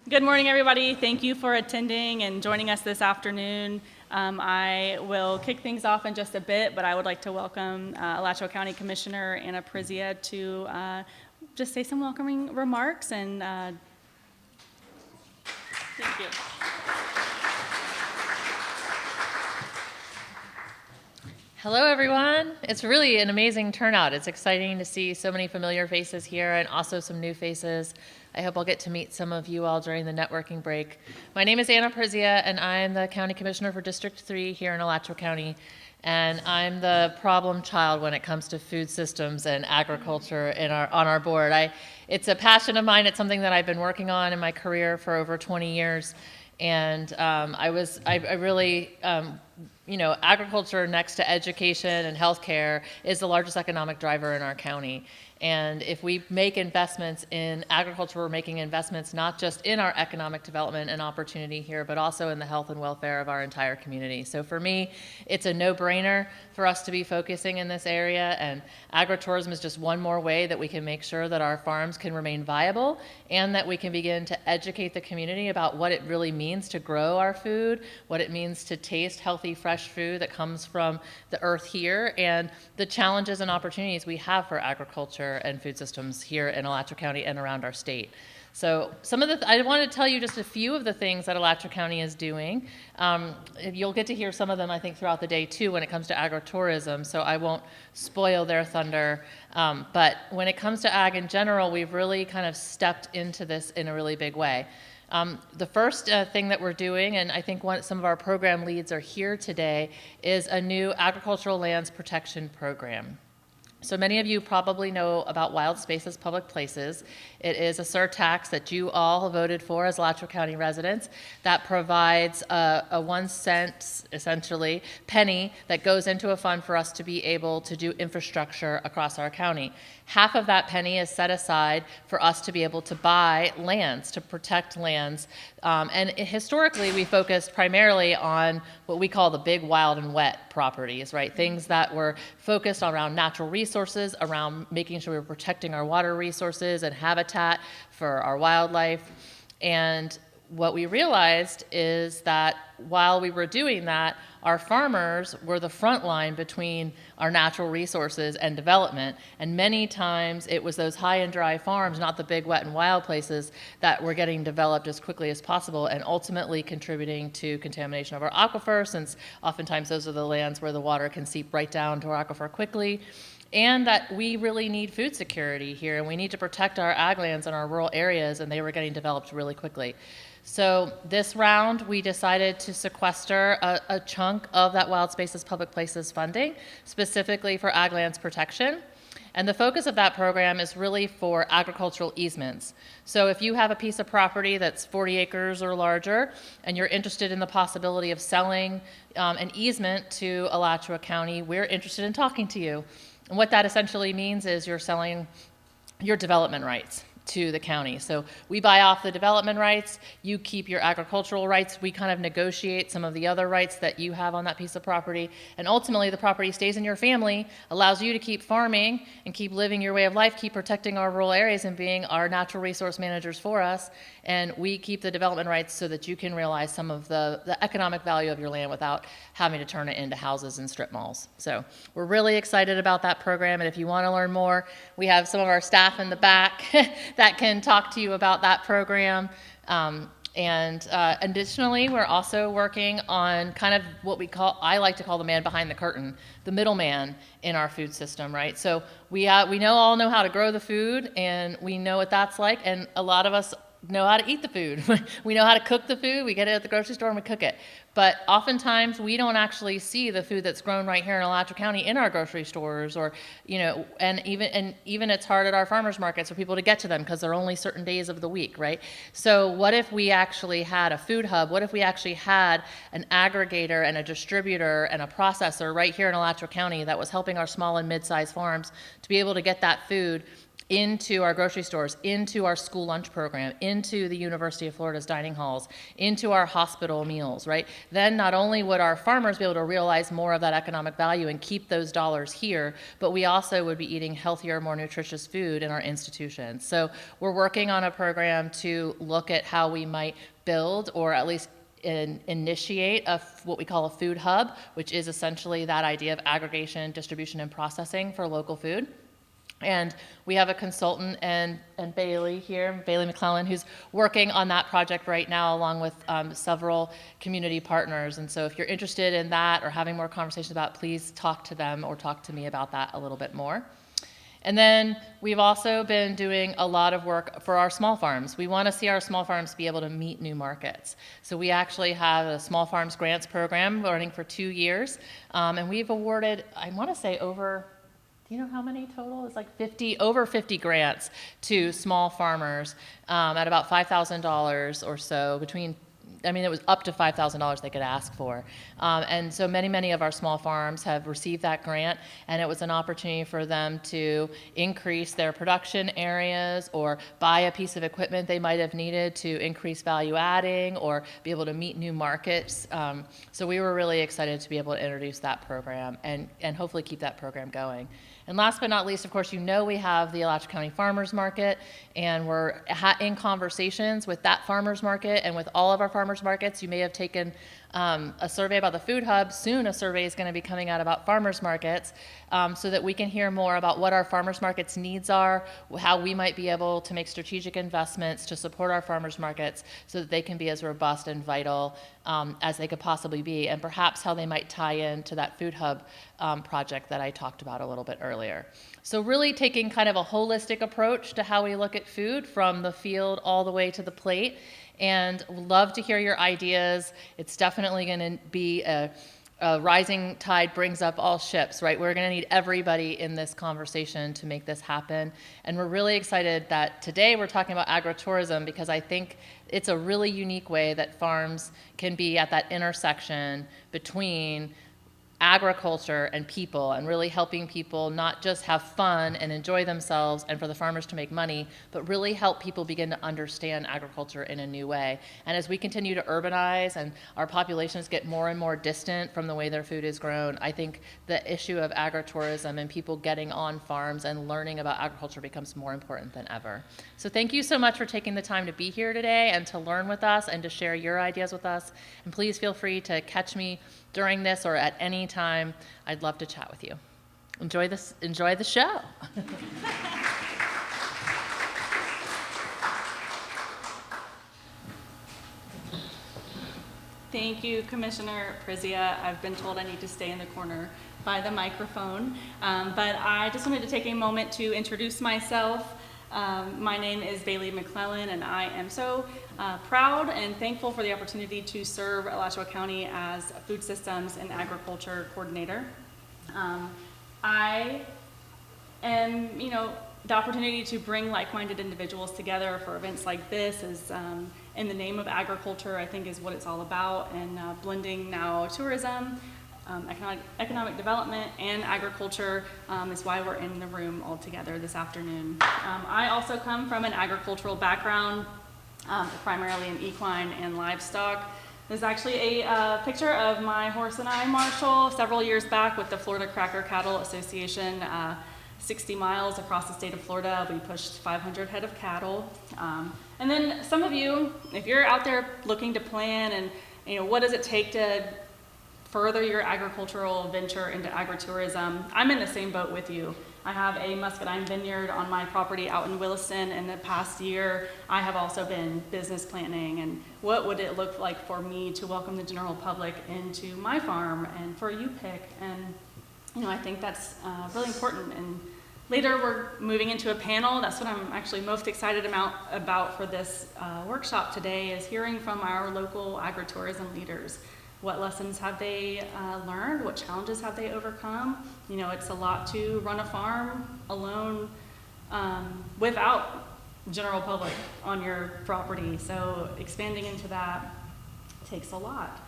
Good morning, everybody. Thank you for attending and joining us this afternoon. I will kick things off in just a bit, but I would like to welcome Alachua County Commissioner Anna Prizia to just say some welcoming remarks. And thank you. Hello, everyone. It's really an amazing turnout. It's exciting to see so many familiar faces here and also some new faces. I hope I'll get to meet some of you all during the networking break. My name is Anna Prizia, and I'm the County Commissioner for District 3 here in Alachua County. And I'm the problem child when it comes to food systems and agriculture on our board. It's a passion of mine. It's something that I've been working on in my career for over 20 years. And agriculture next to education and healthcare is the largest economic driver in our county. And if we make investments in agriculture, we're making investments not just in our economic development and opportunity here, but also in the health and welfare of our entire community. So for me, it's a no-brainer for us to be focusing in this area, and agritourism is just one more way that we can make sure that our farms can remain viable and that we can begin to educate the community about what it really means to grow our food, what it means to taste healthy, fresh food that comes from the earth here, and the challenges and opportunities we have for agriculture and food systems here in Alachua County and around our state. So I want to tell you just a few of the things that Alachua County is doing. You'll get to hear some of them, I think, throughout the day, too, when it comes to agritourism, so I won't spoil their thunder. But when it comes to ag in general, we've really kind of stepped into this in a really big way. The first thing that we're doing, and I think some of our program leads are here today, is a new agricultural lands protection program. So many of you probably know about Wild Spaces Public Places. It is a surtax that you all voted for as Alachua County residents that provides a 1 cent, essentially, penny that goes into a fund for us to be able to do infrastructure across our county. Half of that penny is set aside for us to be able to buy lands, to protect lands. And historically, we focused primarily on what we call the big, wild, and wet properties, right? Things that were focused around natural resources, around making sure we were protecting our water resources and habitat for our wildlife. And what we realized is that while we were doing that, our farmers were the front line between our natural resources and development. And many times it was those high and dry farms, not the big wet and wild places, that were getting developed as quickly as possible and ultimately contributing to contamination of our aquifer, since oftentimes those are the lands where the water can seep right down to our aquifer quickly. And that we really need food security here, and we need to protect our ag lands in our rural areas, and they were getting developed really quickly. So this round, we decided to sequester a chunk of that Wild Spaces Public Places funding, specifically for ag lands protection. And the focus of that program is really for agricultural easements. So if you have a piece of property that's 40 acres or larger, and you're interested in the possibility of selling an easement to Alachua County, we're interested in talking to you. And what that essentially means is you're selling your development rights to the county. So we buy off the development rights, you keep your agricultural rights, we kind of negotiate some of the other rights that you have on that piece of property, and ultimately the property stays in your family, allows you to keep farming and keep living your way of life, keep protecting our rural areas and being our natural resource managers for us, and we keep the development rights so that you can realize some of the economic value of your land without having to turn it into houses and strip malls. So we're really excited about that program, and if you want to learn more, we have some of our staff in the back that can talk to you about that program. Additionally, we're also working on kind of what I like to call the man behind the curtain, the middleman in our food system, right? So we all know how to grow the food, and we know what that's like, and a lot of us know how to eat the food. We know how to cook the food. We get it at the grocery store and we cook it. But oftentimes we don't actually see the food that's grown right here in Alachua County in our grocery stores, or and even it's hard at our farmers markets for people to get to them because they're only certain days of the week, right? So what if we actually had a food hub? What if we actually had an aggregator and a distributor and a processor right here in Alachua County that was helping our small and mid-sized farms to be able to get that food into our grocery stores, into our school lunch program, into the University of Florida's dining halls, into our hospital meals, right? then not only would our farmers be able to realize more of that economic value and keep those dollars here, but we also would be eating healthier, more nutritious food in our institutions. So we're working on a program to look at how we might build, or at least initiate what we call a food hub, which is essentially that idea of aggregation, distribution, and processing for local food. And we have a consultant and Bailey here, Bailey McClellan, who's working on that project right now along with several community partners. And so if you're interested in that or having more conversations about it, please talk to them or talk to me about that a little bit more. And then we've also been doing a lot of work for our small farms. We want to see our small farms be able to meet new markets. So we actually have a small farms grants program running for 2 years. And we've awarded, I want to say over, do you know how many total? It's like over 50 grants to small farmers at about $5,000 or so it was up to $5,000 they could ask for. And so many of our small farms have received that grant, and it was an opportunity for them to increase their production areas or buy a piece of equipment they might have needed to increase value adding or be able to meet new markets. So we were really excited to be able to introduce that program and hopefully keep that program going. And last but not least, of course, we have the Alachua County Farmers Market, and we're in conversations with that farmers market and with all of our farmers markets. You may have taken a survey about the food hub. Soon a survey is going to be coming out about farmers markets so that we can hear more about what our farmers markets needs are, how we might be able to make strategic investments to support our farmers markets so that they can be as robust and vital as they could possibly be, and perhaps how they might tie into that food hub project that I talked about a little bit earlier. So really taking kind of a holistic approach to how we look at food from the field all the way to the plate, and love to hear your ideas. It's definitely going to be a rising tide brings up all ships, right? We're going to need everybody in this conversation to make this happen. And we're really excited that today we're talking about agritourism, because I think it's a really unique way that farms can be at that intersection between agriculture and people, and really helping people not just have fun and enjoy themselves and for the farmers to make money, but really help people begin to understand agriculture in a new way. And as we continue to urbanize and our populations get more and more distant from the way their food is grown, I think the issue of agritourism and people getting on farms and learning about agriculture becomes more important than ever. So thank you so much for taking the time to be here today and to learn with us and to share your ideas with us. And please feel free to catch me during this or at any time. I'd love to chat with you. Enjoy the show. Thank you, Commissioner Prizia. I've been told I need to stay in the corner by the microphone, but I just wanted to take a moment to introduce myself. My name is Bailey McClellan, and I am so proud and thankful for the opportunity to serve Alachua County as a food systems and agriculture coordinator. I am, the opportunity to bring like-minded individuals together for events like this is in the name of agriculture, I think, is what it's all about, and blending now tourism, economic development, and agriculture is why we're in the room all together this afternoon. I also come from an agricultural background, primarily in equine and livestock. There's actually a picture of my horse and I, Marshall, several years back with the Florida Cracker Cattle Association, 60 miles across the state of Florida. We pushed 500 head of cattle. And then some of you, if you're out there looking to plan and what does it take to further your agricultural venture into agritourism, I'm in the same boat with you. I have a muscadine vineyard on my property out in Williston. In the past year, I have also been business planning and what would it look like for me to welcome the general public into my farm and for you pick. And I think that's really important. And later we're moving into a panel. That's what I'm actually most excited about for this workshop today, is hearing from our local agritourism leaders. What lessons have they learned? What challenges have they overcome? It's a lot to run a farm alone without general public on your property. So expanding into that takes a lot.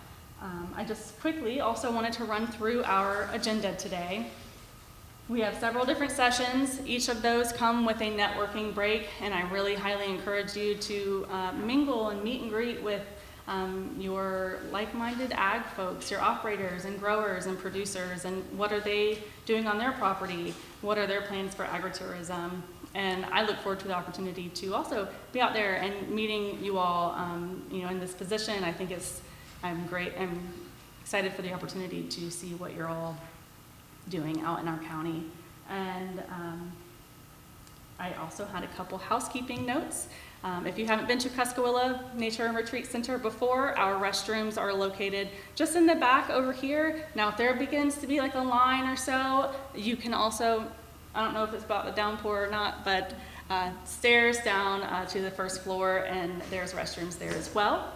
I just quickly also wanted to run through our agenda today. We have several different sessions. Each of those come with a networking break, and I really highly encourage you to mingle and meet and greet with your like-minded ag folks, your operators and growers and producers, and what are they doing on their property? What are their plans for agritourism? And I look forward to the opportunity to also be out there and meeting you all, in this position. I think I'm excited for the opportunity to see what you're all doing out in our county. And I also had a couple housekeeping notes. If you haven't been to Cuskawilla Nature and Retreat Center before, our restrooms are located just in the back over here. Now, if there begins to be like a line or so, you can also, I don't know if it's about the downpour or not, but stairs down to the first floor, and there's restrooms there as well.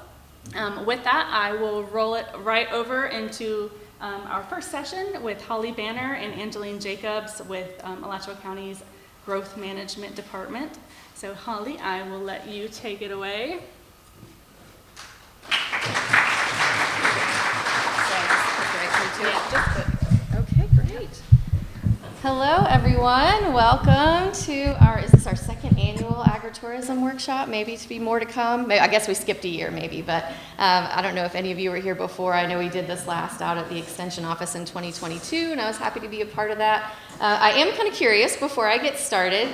With that, I will roll it right over into our first session with Holly Banner and Angeline Jacobs with Alachua County's Growth Management Department. So Holly, I will let you take it away. Okay, great. Hello, everyone. Welcome to is this our second annual Agritourism Workshop? Maybe to be more to come. I guess we skipped a year maybe, but I don't know if any of you were here before. I know we did this last out at the Extension office in 2022, and I was happy to be a part of that. I am kind of curious, before I get started,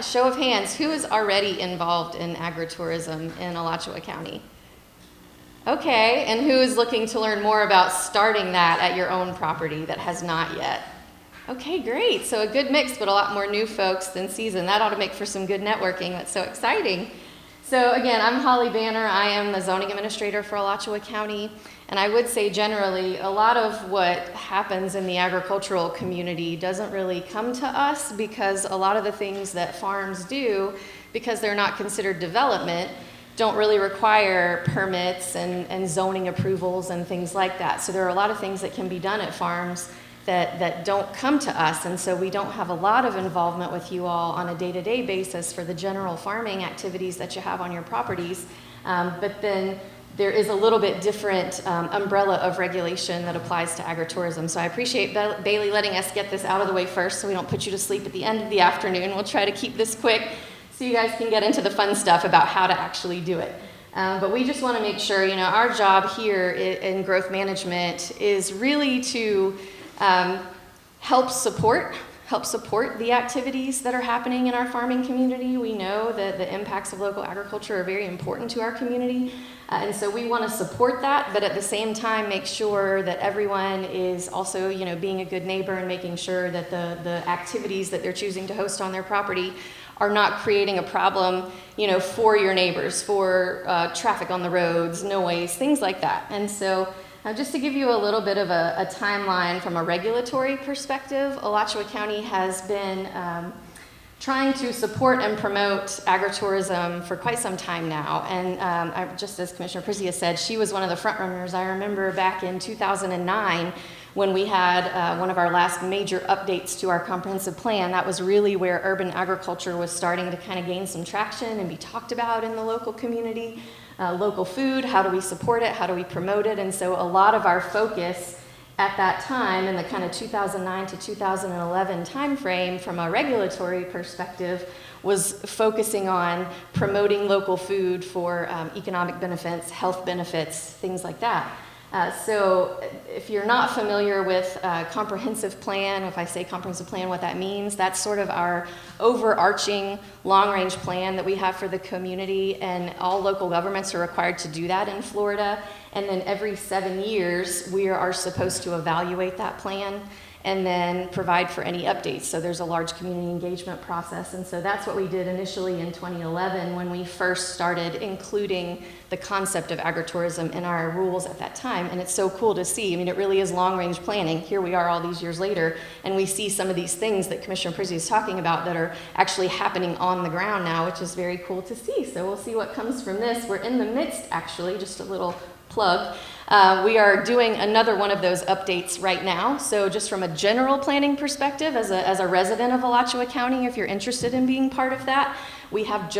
show of hands, who is already involved in agritourism in Alachua County? Okay, and who is looking to learn more about starting that at your own property that has not yet? Okay, great. So a good mix, but a lot more new folks than seasoned. That ought to make for some good networking. That's so exciting. So again, I'm Holly Banner. I am the zoning administrator for Alachua County. And I would say generally, a lot of what happens in the agricultural community doesn't really come to us, because a lot of the things that farms do, because they're not considered development, don't really require permits and zoning approvals and things like that. So there are a lot of things that can be done at farms that don't come to us, and so we don't have a lot of involvement with you all on a day-to-day basis for the general farming activities that you have on your properties. But then there is a little bit different umbrella of regulation that applies to agritourism. So I appreciate Bailey letting us get this out of the way first so we don't put you to sleep at the end of the afternoon. We'll try to keep this quick so you guys can get into the fun stuff about how to actually do it. But we just want to make sure, our job here in growth management is really to help support the activities that are happening in our farming community. We know that the impacts of local agriculture are very important to our community, and so we want to support that, but at the same time make sure that everyone is also, being a good neighbor and making sure that the activities that they're choosing to host on their property are not creating a problem, for your neighbors, for traffic on the roads, noise, things like that. And so just to give you a little bit of a timeline from a regulatory perspective, Alachua County has been trying to support and promote agritourism for quite some time now. And just as Commissioner Prizia said, she was one of the front runners. I remember back in 2009 when we had one of our last major updates to our comprehensive plan. That was really where urban agriculture was starting to kind of gain some traction and be talked about in the local community. Local food, how do we support it, how do we promote it? And so a lot of our focus at that time, in the kind of 2009 to 2011 timeframe, from a regulatory perspective, was focusing on promoting local food for economic benefits, health benefits, things like that. So if you're not familiar with comprehensive plan, if I say comprehensive plan, what that means, that's sort of our overarching long-range plan that we have for the community, and all local governments are required to do that in Florida. And then every 7 years, we are supposed to evaluate that plan and then provide for any updates. So there's a large community engagement process. And so that's what we did initially in 2011 when we first started including the concept of agritourism in our rules at that time. And it's so cool to see. I mean, it really is long-range planning. Here we are all these years later, and we see some of these things that Commissioner Prizzi is talking about that are actually happening on the ground now, which is very cool to see. So we'll see what comes from this. We're in the midst, actually, just a little plug. We are doing another one of those updates right now. So just from a general planning perspective, as a resident of Alachua County, if you're interested in being part of that, we have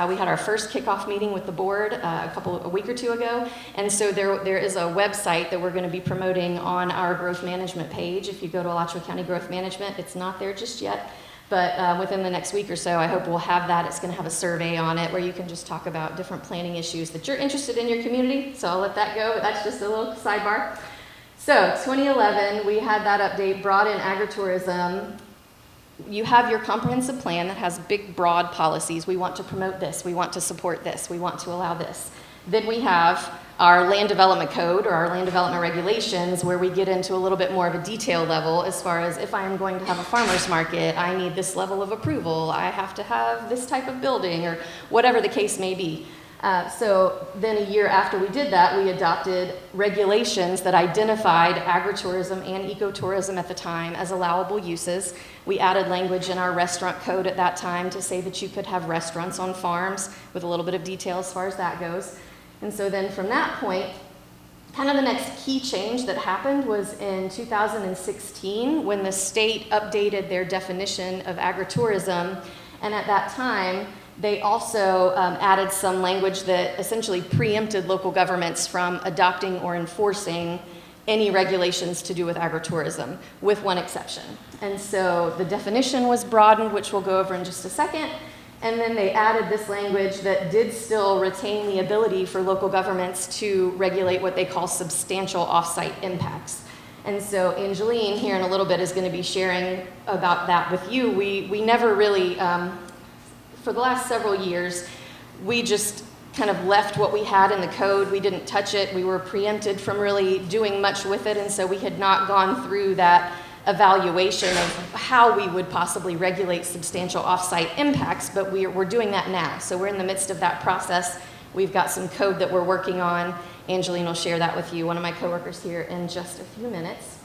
we had our first kickoff meeting with the board a week or two ago. And so there is a website that we're going to be promoting on our growth management page. If you go to Alachua County Growth Management, it's not there just yet. But within the next week or so, I hope we'll have that. It's going to have a survey on it where you can just talk about different planning issues that you're interested in your community. So I'll let that go, but that's just a little sidebar. So 2011, we had that update, brought in agritourism. You have your comprehensive plan that has big, broad policies. We want to promote this. We want to support this. We want to allow this. Then we have our land development code or our land development regulations where we get into a little bit more of a detail level as far as if I am going to have a farmer's market, I need this level of approval, I have to have this type of building or whatever the case may be. So then a year after we did that, we adopted regulations that identified agritourism and ecotourism at the time as allowable uses. We added language in our restaurant code at that time to say that you could have restaurants on farms with a little bit of detail as far as that goes. And so then from that point, kind of the next key change that happened was in 2016 when the state updated their definition of agritourism. And at that time, they also added some language that essentially preempted local governments from adopting or enforcing any regulations to do with agritourism, with one exception. And so the definition was broadened, which we'll go over in just a second. And then they added this language that did still retain the ability for local governments to regulate what they call substantial off-site impacts. And so Angeline here in a little bit is going to be sharing about that with you. We never really, for the last several years, we just kind of left what we had in the code. We didn't touch it. We were preempted from really doing much with it. And so we had not gone through that evaluation of how we would possibly regulate substantial off-site impacts, but we're doing that now. So we're in the midst of that process. We've got some code that we're working on. Angeline will share that with you, one of my coworkers here, in just a few minutes.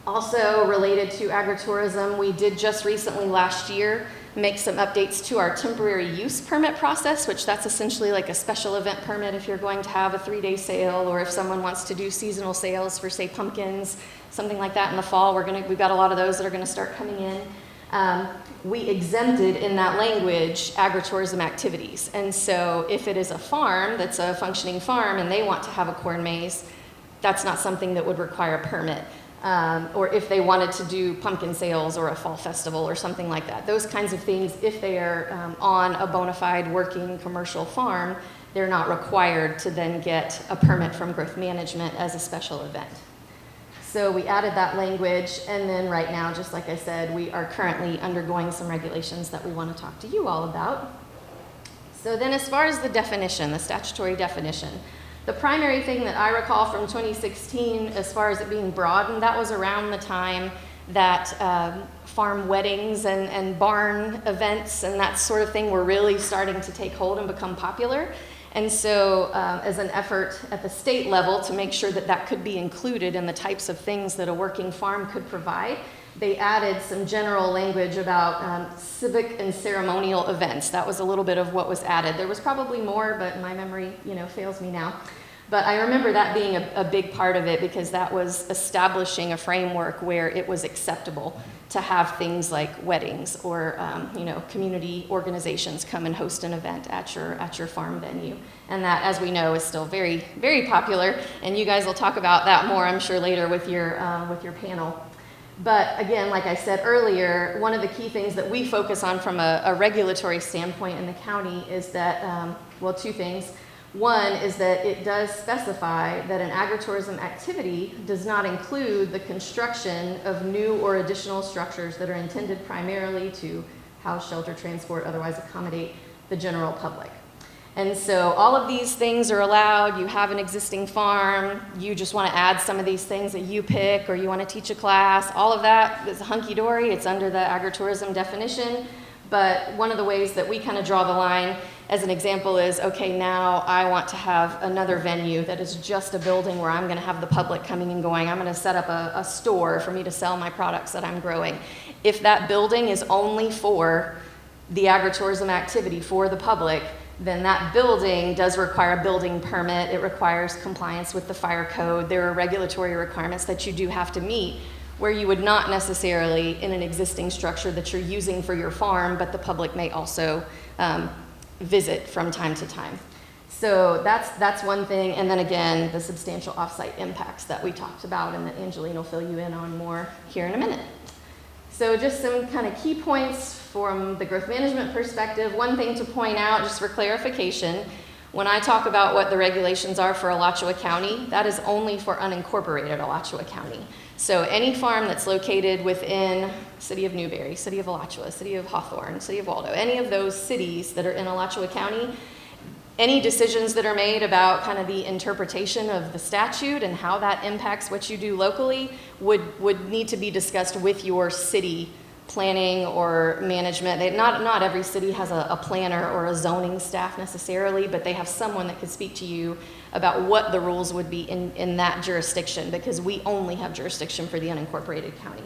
Also related to agritourism, we did just recently last year make some updates to our temporary use permit process, which that's essentially like a special event permit if you're going to have a 3-day sale or if someone wants to do seasonal sales for, say, pumpkins, something like that in the fall. We've got a lot of those that are going to start coming in. We exempted in that language agritourism activities. And so if it is a farm that's a functioning farm and they want to have a corn maze, that's not something that would require a permit. Or if they wanted to do pumpkin sales or a fall festival or something like that. Those kinds of things, if they are on a bona fide working commercial farm, they're not required to then get a permit from growth management as a special event. So we added that language, and then right now, just like I said, we are currently undergoing some regulations that we want to talk to you all about. So then as far as the definition, the statutory definition, the primary thing that I recall from 2016 as far as it being broadened, that was around the time that farm weddings and barn events and that sort of thing were really starting to take hold and become popular. And so as an effort at the state level to make sure that that could be included in the types of things that a working farm could provide, they added some general language about civic and ceremonial events. That was a little bit of what was added. There was probably more, but my memory, fails me now. But I remember that being a big part of it because that was establishing a framework where it was acceptable to have things like weddings or community organizations come and host an event at your farm venue. And that, as we know, is still very, very popular. And you guys will talk about that more, I'm sure, later with your panel. But again, like I said earlier, one of the key things that we focus on from a regulatory standpoint in the county is that, two things. One is that it does specify that an agritourism activity does not include the construction of new or additional structures that are intended primarily to house, shelter, transport, otherwise accommodate the general public. And so all of these things are allowed. You have an existing farm, you just want to add some of these things that you pick, or you want to teach a class, all of that is hunky-dory. It's under the agritourism definition. But one of the ways that we kind of draw the line as an example is, okay, now I want to have another venue that is just a building where I'm going to have the public coming and going. I'm going to set up a store for me to sell my products that I'm growing. If that building is only for the agritourism activity for the public, then that building does require a building permit. It requires compliance with the fire code. There are regulatory requirements that you do have to meet where you would not necessarily in an existing structure that you're using for your farm, but the public may also visit from time to time. So that's one thing. And then again, the substantial offsite impacts that we talked about and that Angeline will fill you in on more here in a minute. So just some kind of key points from the growth management perspective. One thing to point out, just for clarification, when I talk about what the regulations are for Alachua County, that is only for unincorporated Alachua County. So any farm that's located within City of Newberry, City of Alachua, City of Hawthorne, City of Waldo, any of those cities that are in Alachua County, any decisions that are made about kind of the interpretation of the statute and how that impacts what you do locally would need to be discussed with your city planning or management. Not every city has a planner or a zoning staff necessarily, but they have someone that could speak to you about what the rules would be in that jurisdiction, because we only have jurisdiction for the unincorporated county.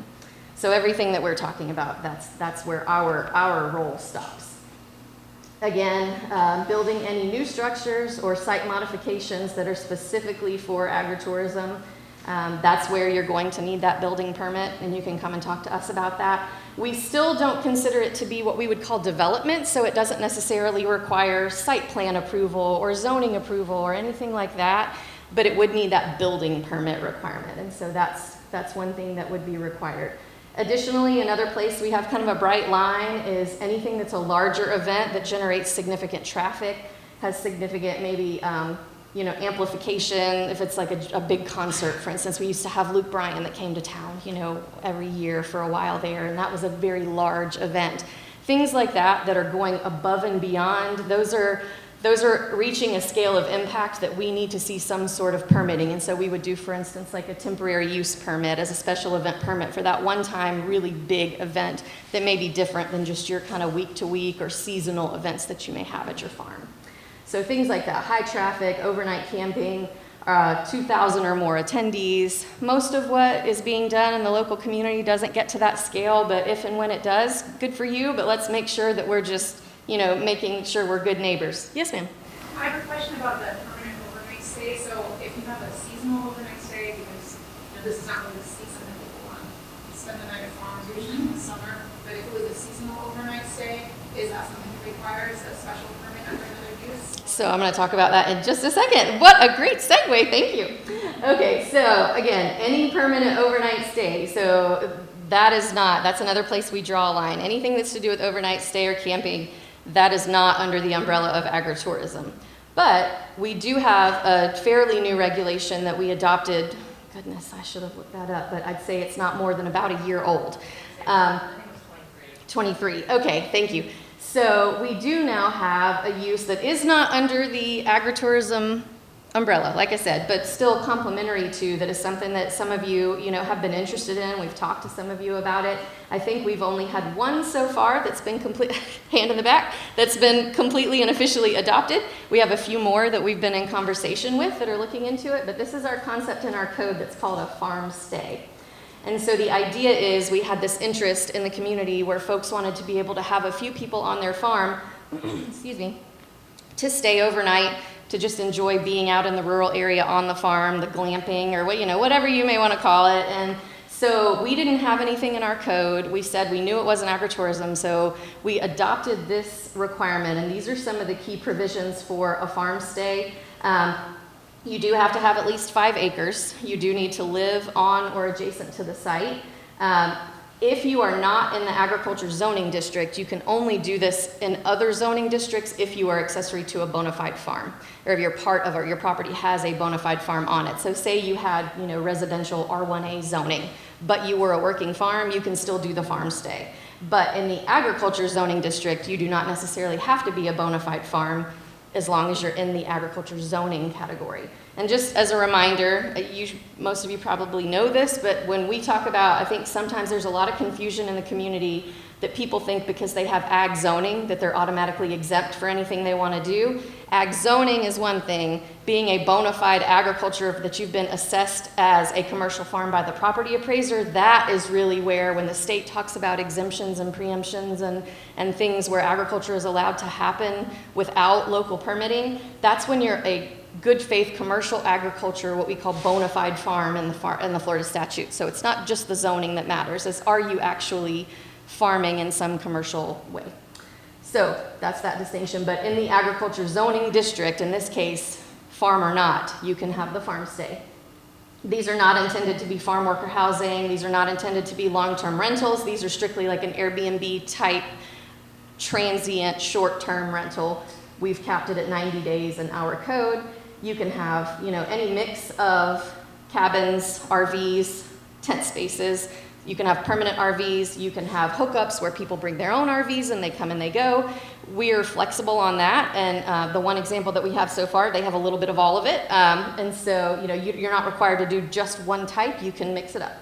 So everything that we're talking about, that's where our role stops. Again, building any new structures or site modifications that are specifically for agritourism, that's where you're going to need that building permit, and you can come and talk to us about that. We still don't consider it to be what we would call development, so it doesn't necessarily require site plan approval or zoning approval or anything like that, but it would need that building permit requirement, and so that's one thing that would be required. Additionally, another place we have kind of a bright line is anything that's a larger event that generates significant traffic, has significant maybe amplification. If it's like a big concert, for instance, we used to have Luke Bryan that came to town, every year for a while there, and that was a very large event. Things like that are going above and beyond, those are reaching a scale of impact that we need to see some sort of permitting. And so we would do, for instance, like a temporary use permit as a special event permit for that one time really big event that may be different than just your kind of week to week or seasonal events that you may have at your farm. So things like that, high traffic, overnight camping, 2,000 or more attendees. Most of what is being done in the local community doesn't get to that scale, but if and when it does, good for you, but let's make sure that we're just making sure we're good neighbors. Yes, ma'am. I have a question about the permanent overnight stay. So if you have a seasonal overnight stay, because this is not really the season that people want to spend the night at farms usually in the summer, but if it was a seasonal overnight stay, is that something that requires a special permit under another use? So I'm going to talk about that in just a second. What a great segue. Thank you. Okay, so again, any permanent overnight stay. So that's another place we draw a line. Anything that's to do with overnight stay or camping, that is not under the umbrella of agritourism. But we do have a fairly new regulation that we adopted. Goodness, I should have looked that up, but I'd say it's not more than about a year old. I think it was 23. Okay, thank you. So we do now have a use that is not under the agritourism umbrella, like I said, but still complementary to, that is something that some of you, have been interested in. We've talked to some of you about it. I think we've only had one so far that's been hand in the back, that's been completely and officially adopted. We have a few more that we've been in conversation with that are looking into it, but this is our concept in our code that's called a farm stay. And so the idea is we had this interest in the community where folks wanted to be able to have a few people on their farm, excuse me, to stay overnight, to just enjoy being out in the rural area on the farm, the glamping, or whatever you may want to call it. And so we didn't have anything in our code. We said we knew it wasn't agritourism, so we adopted this requirement. And these are some of the key provisions for a farm stay. You do have to have at least 5 acres. You do need to live on or adjacent to the site. If you are not in the agriculture zoning district, you can only do this in other zoning districts if you are accessory to a bona fide farm, or if you're part of, or your property has a bona fide farm on it. So say you had, residential R1A zoning, but you were a working farm, you can still do the farm stay. But in the agriculture zoning district, you do not necessarily have to be a bona fide farm as long as you're in the agriculture zoning category. And just as a reminder, most of you probably know this, but when we talk about, I think sometimes there's a lot of confusion in the community that people think because they have ag zoning that they're automatically exempt for anything they want to do. Ag zoning is one thing. Being a bona fide agriculture that you've been assessed as a commercial farm by the property appraiser, that is really where, when the state talks about exemptions and preemptions and things where agriculture is allowed to happen without local permitting, that's when you're a good faith commercial agriculture, what we call bona fide farm in the Florida statute. So it's not just the zoning that matters, it's are you actually farming in some commercial way. So that's that distinction. But in the agriculture zoning district, in this case, farm or not, you can have the farm stay. These are not intended to be farm worker housing. These are not intended to be long-term rentals. These are strictly like an Airbnb type transient short-term rental. We've capped it at 90 days in our code. You can have, any mix of cabins, RVs, tent spaces. You can have permanent RVs. You can have hookups where people bring their own RVs and they come and they go. We're flexible on that. And the one example that we have so far, they have a little bit of all of it. And so, you're not required to do just one type. You can mix it up.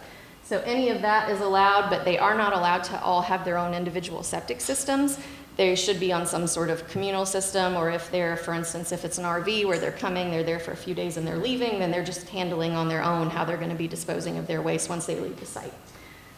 So any of that is allowed, but they are not allowed to all have their own individual septic systems. They should be on some sort of communal system, or if they're, for instance, if it's an RV where they're coming, they're there for a few days and they're leaving, then they're just handling on their own how they're going to be disposing of their waste once they leave the site.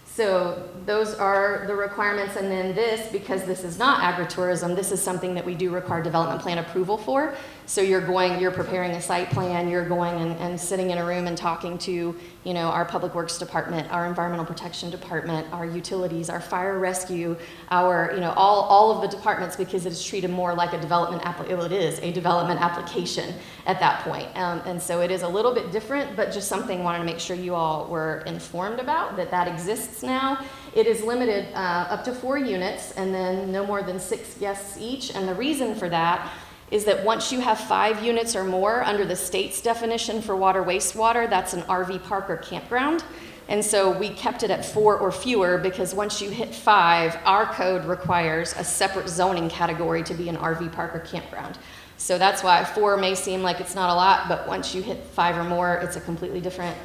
So those are the requirements, and then this, because this is not agritourism, this is something that we do require development plan approval for. So you're preparing a site plan, you're going and sitting in a room and talking to, our public works department, our environmental protection department, our utilities, our fire rescue, our, all of the departments, because it is treated more like a development application at that point. And so it is a little bit different, but just something wanted to make sure you all were informed about, that exists now. It is limited up to 4 units and then no more than 6 guests each. And the reason for that is that once you have 5 units or more, under the state's definition for water wastewater, that's an RV park or campground. And so we kept it at 4 or fewer because once you hit 5, our code requires a separate zoning category to be an RV park or campground. So that's why 4 may seem like it's not a lot, but once you hit 5 or more, it's a completely different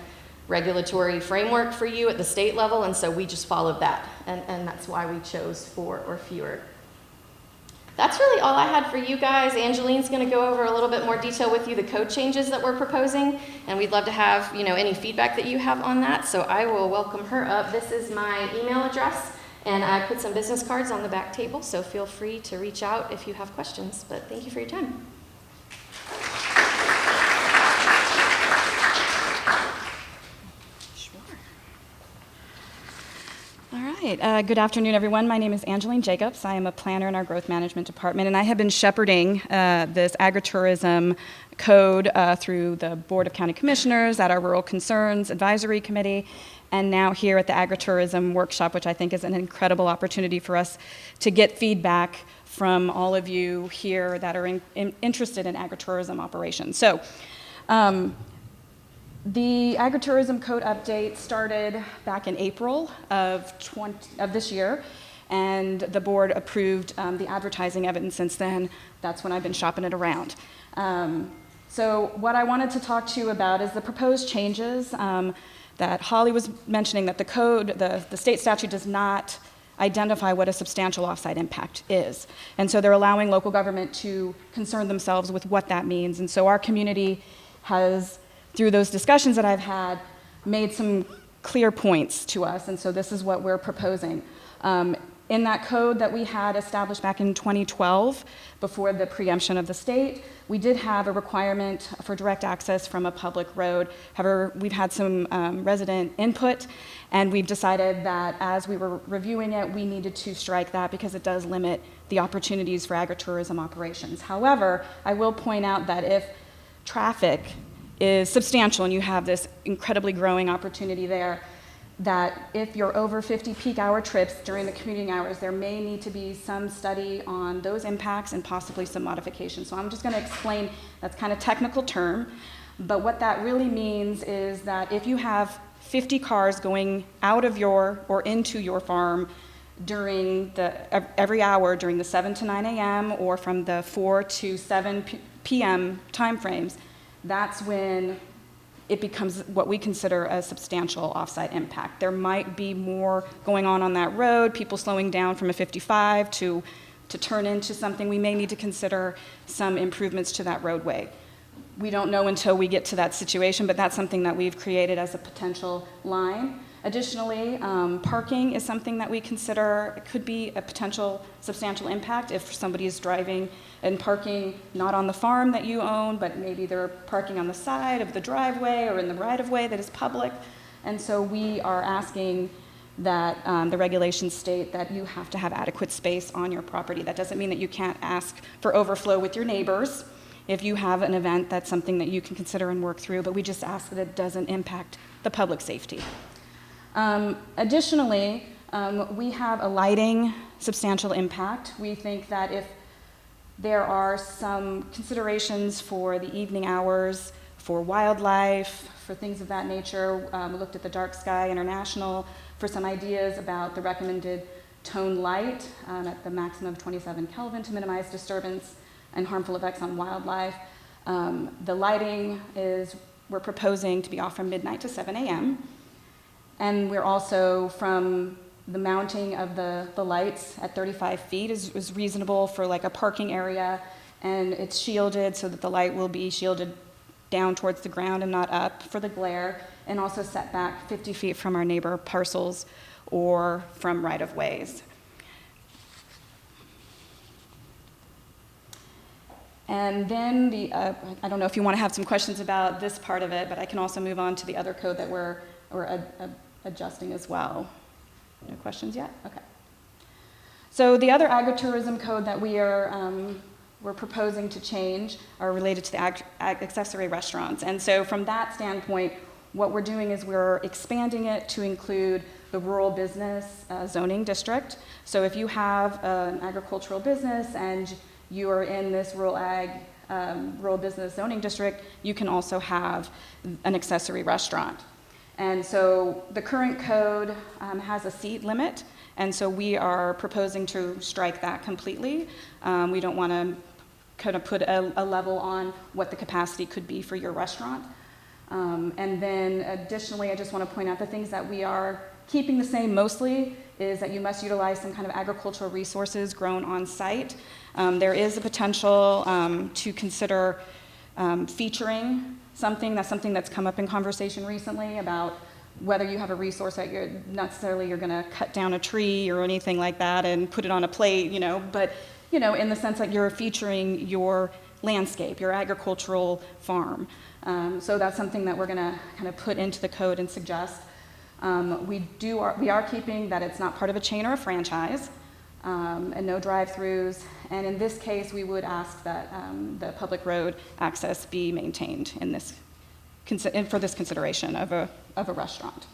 regulatory framework for you at the state level, and so we just followed that, and that's why we chose 4 or fewer. That's really all I had for you guys. Angeline's going to go over a little bit more detail with you, the code changes that we're proposing, and we'd love to have, any feedback that you have on that, so I will welcome her up. This is my email address, and I put some business cards on the back table, so feel free to reach out if you have questions, but thank you for your time. All right. Good afternoon, everyone. My name is Angeline Jacobs. I am a planner in our growth management department, and I have been shepherding this agritourism code through the Board of County Commissioners, at our Rural Concerns Advisory Committee, and now here at the Agritourism Workshop, which I think is an incredible opportunity for us to get feedback from all of you here that are interested in agritourism operations. So, the agritourism code update started back in April of this year, and the board approved the advertising of it, and since then, that's when I've been shopping it around. So what I wanted to talk to you about is the proposed changes that Holly was mentioning, that the code, the state statute does not identify what a substantial offsite impact is. And so they're allowing local government to concern themselves with what that means. And so our community has, through those discussions that I've had, made some clear points to us, and so this is what we're proposing. In that code that we had established back in 2012, before the preemption of the state, we did have a requirement for direct access from a public road. However, we've had some resident input, and we've decided that as we were reviewing it, we needed to strike that because it does limit the opportunities for agritourism operations. However, I will point out that if traffic is substantial and you have this incredibly growing opportunity there, that if you're over 50 peak hour trips during the commuting hours, there may need to be some study on those impacts and possibly some modifications. So I'm just going to explain, that's kind of technical term, but what that really means is that if you have 50 cars going out of your or into your farm during every hour during the 7 to 9 a.m. or from the 4 to 7 p.m. time frames, that's when it becomes what we consider a substantial offsite impact. There might be more going on that road, people slowing down from a 55 to turn into something. We may need to consider some improvements to that roadway. We don't know until we get to that situation, but that's something that we've created as a potential line. Additionally, parking is something that we consider could be a potential substantial impact if somebody is driving and parking not on the farm that you own, but maybe they're parking on the side of the driveway or in the right-of-way that is public. And so we are asking that the regulations state that you have to have adequate space on your property. That doesn't mean that you can't ask for overflow with your neighbors. If you have an event, that's something that you can consider and work through, but we just ask that it doesn't impact the public safety. Additionally, we have a lighting substantial impact. We think that if there are some considerations for the evening hours, for wildlife, for things of that nature, we looked at the Dark Sky International for some ideas about the recommended tone light at the maximum of 27 Kelvin to minimize disturbance and harmful effects on wildlife. The lighting we're proposing to be off from midnight to 7 a.m. And we're also from the mounting of the lights at 35 feet is reasonable for like a parking area, and it's shielded so that the light will be shielded down towards the ground and not up for the glare, and also set back 50 feet from our neighbor parcels or from right-of-ways. And then I don't know if you want to have some questions about this part of it, but I can also move on to the other code that we're adjusting as well. No questions yet? Okay. So the other agritourism code that we're proposing to change are related to the accessory restaurants. And so from that standpoint, what we're doing is we're expanding it to include the rural business zoning district. So if you have an agricultural business and you are in this rural business zoning district, you can also have an accessory restaurant. And so the current code has a seat limit, and so we are proposing to strike that completely. We don't want to kind of put a level on what the capacity could be for your restaurant. And then additionally, I just want to point out the things that we are keeping the same mostly is that you must utilize some kind of agricultural resources grown on site. There is a potential to consider featuring something that's come up in conversation recently about whether you have a resource that you're going to cut down a tree or anything like that and put it on a plate, but in the sense that you're featuring your landscape, your agricultural farm. So that's something that we're going to kind of put into the code and suggest. We are keeping that it's not part of a chain or a franchise, and no drive-throughs. And in this case, we would ask that the public road access be maintained for this consideration of a restaurant.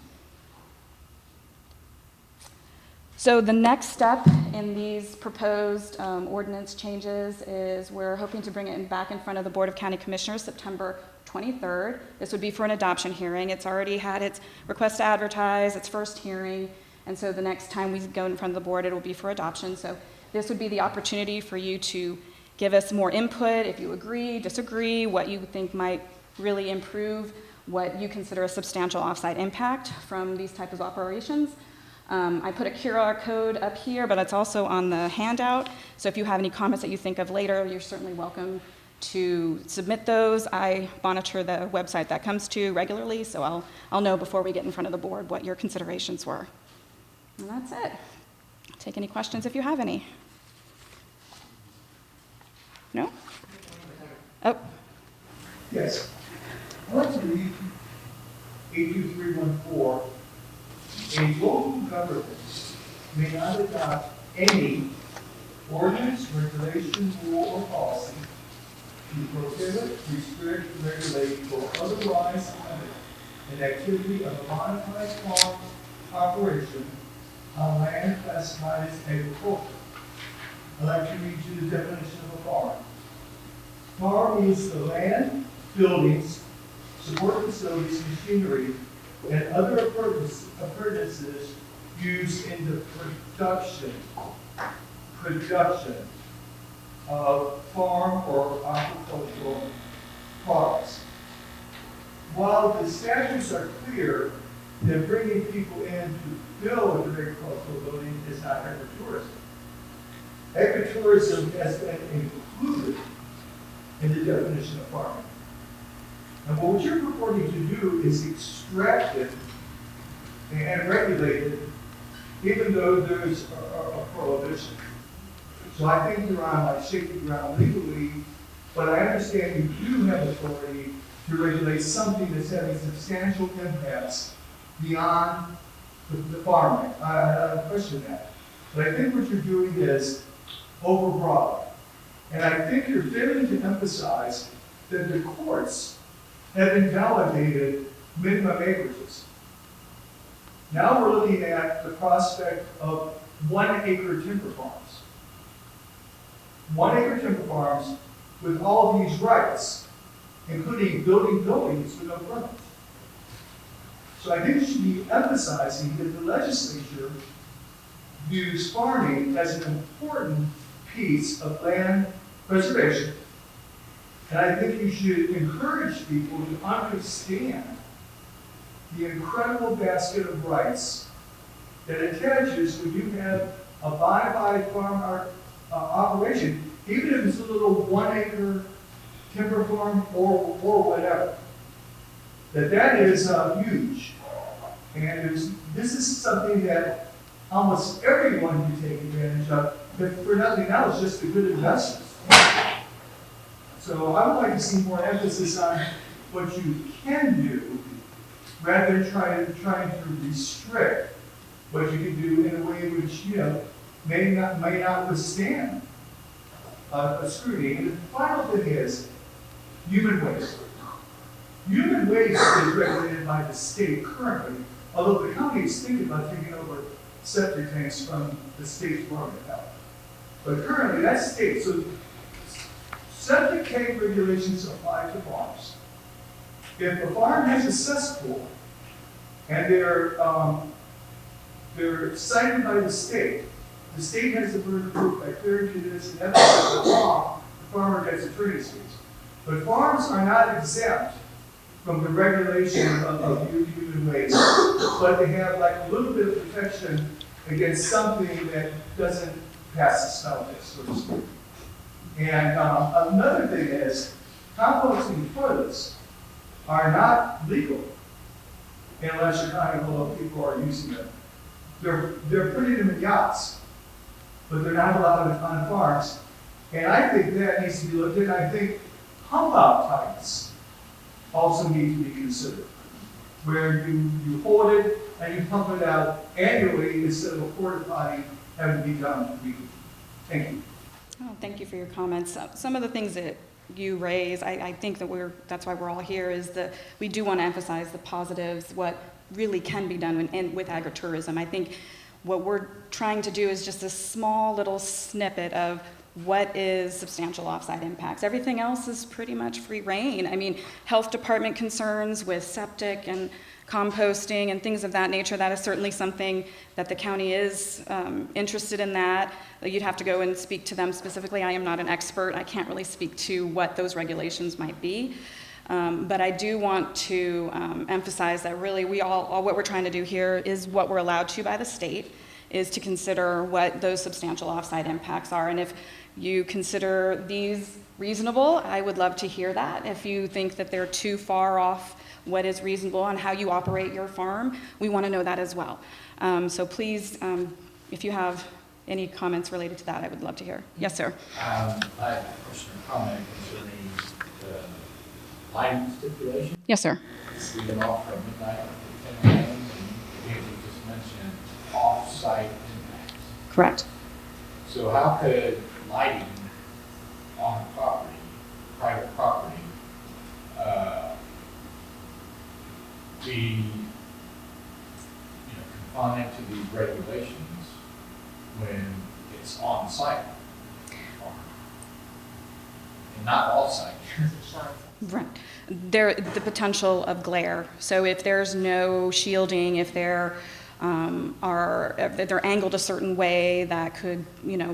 So the next step in these proposed ordinance changes is we're hoping to bring it back in front of the Board of County Commissioners September 23rd. This would be for an adoption hearing. It's already had its request to advertise, its first hearing, and so the next time we go in front of the board, it will be for adoption. So this would be the opportunity for you to give us more input, if you agree, disagree, what you think might really improve, what you consider a substantial offsite impact from these types of operations. I put a QR code up here, but it's also on the handout. So if you have any comments that you think of later, you're certainly welcome to submit those. I monitor the website that comes to regularly, so I'll know before we get in front of the board what your considerations were. And that's it. Take any questions if you have any. No? Oh. Yes. I'd like to read 82314. A local government may not adopt any ordinance, regulation, rule, or policy to prohibit, restrict, regulate, or otherwise limit an activity of a modified farm operation on land classified as agriculture. I'd like to read you the definition of a farm. Farm means the land, buildings, support facilities, machinery, and other appurtenances used in the production of farm or agricultural products. While the statutes are clear that bringing people in to build an agricultural building is not agritourism, agritourism has been included in the definition of farming. And what you're purporting to do is extract it and regulate it, even though there's a prohibition. So I think you're on like shaky ground legally, but I understand you do have authority to regulate something that's having substantial impacts beyond the farming. I don't question that. But I think what you're doing is overbroad. And I think you're failing to emphasize that the courts have invalidated minimum acreages. Now we're looking at the prospect of 1 acre timber farms. 1 acre timber farms with all of these rights, including building buildings with no permits. So I think you should be emphasizing that the legislature views farming as an important piece of land preservation. And I think you should encourage people to understand the incredible basket of rights that attaches when you have a bona farm operation, even if it's a little 1 acre timber farm or whatever. That is huge. And this is something that almost everyone can take advantage of, but for nothing else, just a good investment. So I would like to see more emphasis on what you can do, rather than trying to restrict what you can do in a way which, may not withstand a scrutiny. And the final thing is human waste. Human waste is regulated by the state currently, although the county is thinking about taking over septic tanks from the state Department of Health. But currently, that's state. So septic tank regulations apply to farms. If a farm has a cesspool and they're cited by the state has the burden of proof by clear to this and evidence of the law, the farmer gets attorney's fees. But farms are not exempt from the regulation of human waste, but they have like a little bit of protection against something that doesn't pass the smell test, so to speak. And another thing is, composting toilets are not legal in Alachua County, although people are using them. They're putting them in yachts, but they're not allowed on farms. And I think that needs to be looked at. I think pump out types also need to be considered, where you hold it and you pump it out annually instead of a porta potty having to be done weekly. Thank you. Oh, thank you for your comments. Some of the things that you raise, I think that that's why we're all here, is that we do want to emphasize the positives, what really can be done with agritourism. I think what we're trying to do is just a small little snippet of what is substantial offsite impacts. Everything else is pretty much free reign. I mean, health department concerns with septic and composting and things of that nature, that is certainly something that the county is interested in that. You'd have to go and speak to them specifically. I am not an expert. I can't really speak to what those regulations might be. But I do want to emphasize that really all what we're trying to do here is what we're allowed to by the state, is to consider what those substantial offsite impacts are. And if you consider these reasonable, I would love to hear that. If you think that they're too far off what is reasonable on how you operate your farm, we want to know that as well. So please, if you have any comments related to that, I would love to hear. Yes, sir. I have a question or comment concerning the lighting stipulation. Yes, sir. We get off from midnight to 10 a.m. and you just mentioned off-site impacts. Correct. So how could lighting on property, private property, be confined to these regulations when it's on site and not off site? Right. The potential of glare. So if there's no shielding, if they're if they're angled a certain way that could,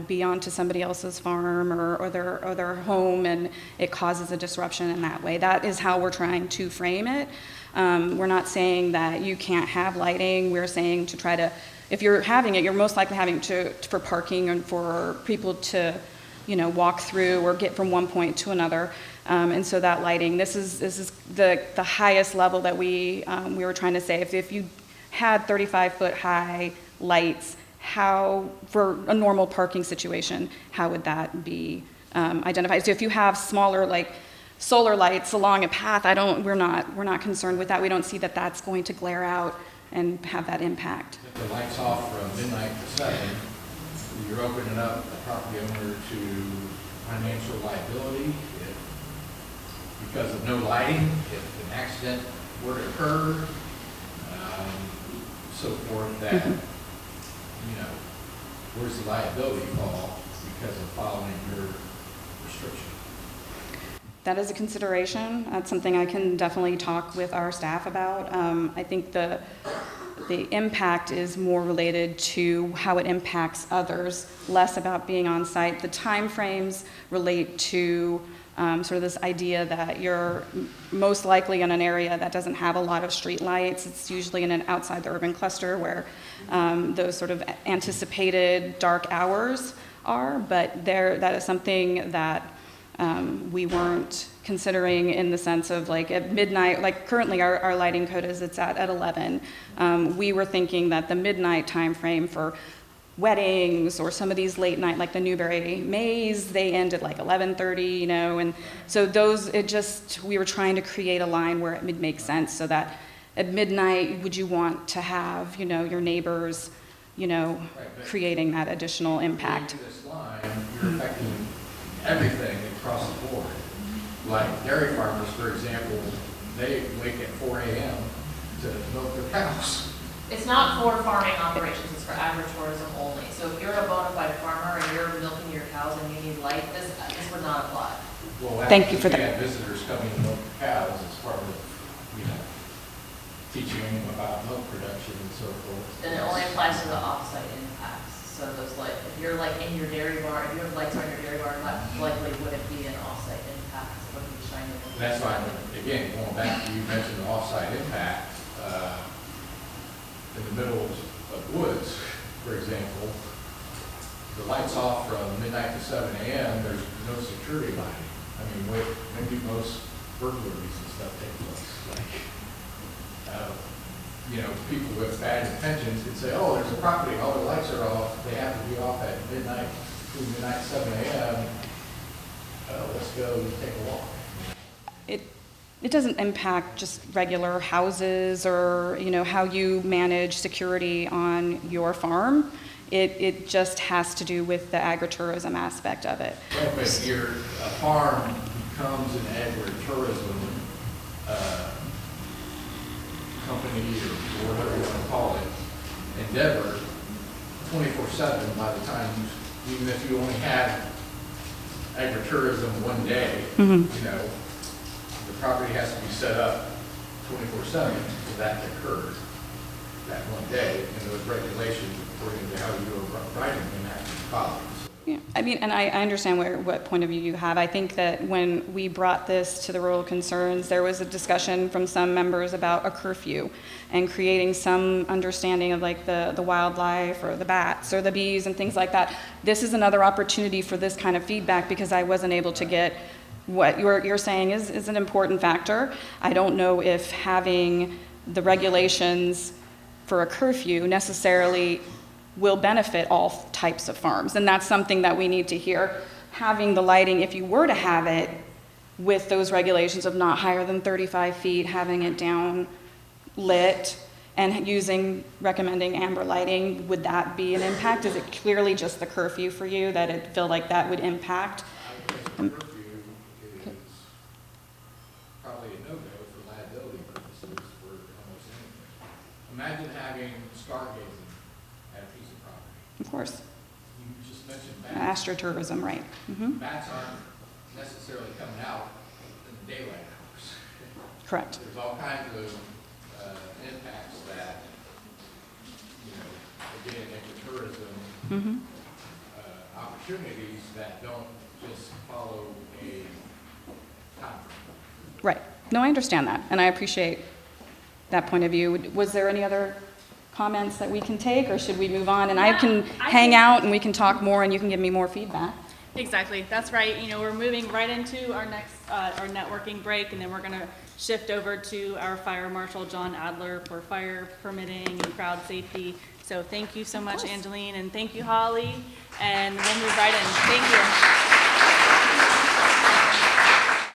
be onto somebody else's farm or their home, and it causes a disruption in that way. That is how we're trying to frame it. We're not saying that you can't have lighting. We're saying to try to, if you're having it, you're most likely having for parking and for people to, walk through or get from one point to another. And so that lighting, this is the highest level that we were trying to say. If you had 35-foot high lights, how, for a normal parking situation, how would that be identified? So if you have smaller, like solar lights along a path, we're not concerned with that. We don't see that that's going to glare out and have that impact. If the lights off from midnight to 7, you're opening up the property owner to financial liability if, because of no lighting, if an accident were to occur, so forth, that, where's the liability fall because of following your restriction? That is a consideration. That's something I can definitely talk with our staff about. I think the impact is more related to how it impacts others, less about being on site. The timeframes relate to sort of this idea that you're most likely in an area that doesn't have a lot of street lights. It's usually in an outside the urban cluster where those sort of anticipated dark hours are, but that is something that we weren't considering in the sense of like at midnight, like currently our lighting code is it's at 11. We were thinking that the midnight time frame for weddings or some of these late night, like the Newberry Maze, they end at like 11:30, and so we were trying to create a line where it would make sense so that at midnight, would you want to have, your neighbors, creating that additional impact? Creating this line, you're affecting everything across the board. Like dairy farmers, for example, they wake at 4 a.m. to milk their cows. It's not for farming operations, it's for agritourism only. So if you're a bona fide farmer and you're milking your cows and you need light, this would not apply. Well, Thank you for that. that. Visitors coming to milk cows as part of, teaching them about milk production and so forth. Then it only applies to the off-site impacts. So those if you're like in your dairy barn, if you have lights on your dairy barn, that likely wouldn't be an off-site impact. It wouldn't be shining. That's why, again, going back to you mentioned the off-site impact, in the middle of woods, for example, the lights off from midnight to 7 a.m., there's no security lighting. I mean, when do most burglaries and stuff take place? People with bad intentions could say, oh, there's a property, all the lights are off, they have to be off at midnight, between midnight and 7 a.m. Let's go take a walk. It doesn't impact just regular houses or, how you manage security on your farm. It just has to do with the agritourism aspect of it. Well, but if a farm becomes an agritourism company or whatever you want to call it, endeavor, 24/7 by the time even if you only had agritourism one day, the property has to be set up 24/7 for that to occur that one day, and those regulations according to how you are writing them have to be followed. Yeah, and I understand what point of view you have. I think that when we brought this to the Rural Concerns, there was a discussion from some members about a curfew and creating some understanding of like the wildlife or the bats or the bees and things like that. This is another opportunity for this kind of feedback because I wasn't able to get what you're saying is an important factor. I don't know if having the regulations for a curfew necessarily will benefit all types of farms, and that's something that we need to hear. Having the lighting, if you were to have it with those regulations of not higher than 35 feet, having it down lit, and recommending amber lighting, would that be an impact? Is it clearly just the curfew for you that it feel like that would impact? I would think curfew is probably a no-go for liability purposes for almost anything. Imagine having stargazing at a piece of property. Of course. You just mentioned bats. Astrotourism, right. Mm-hmm. Bats aren't necessarily coming out in the daylight hours. Correct. There's all kinds of impacts that, again, ecotourism Mm-hmm. opportunities that don't just follow a time frame. Right. No, I understand that, and I appreciate that point of view. Was there any other comments that we can take, or should we move on? And I can hang out and we can talk more and you can give me more feedback. Exactly, that's right. We're moving right into our next, our networking break, and then we're gonna shift over to our Fire Marshal, John Adler, for fire permitting and crowd safety. So thank you so much, Angeline, and thank you, Holly, and we'll move right in. Thank you.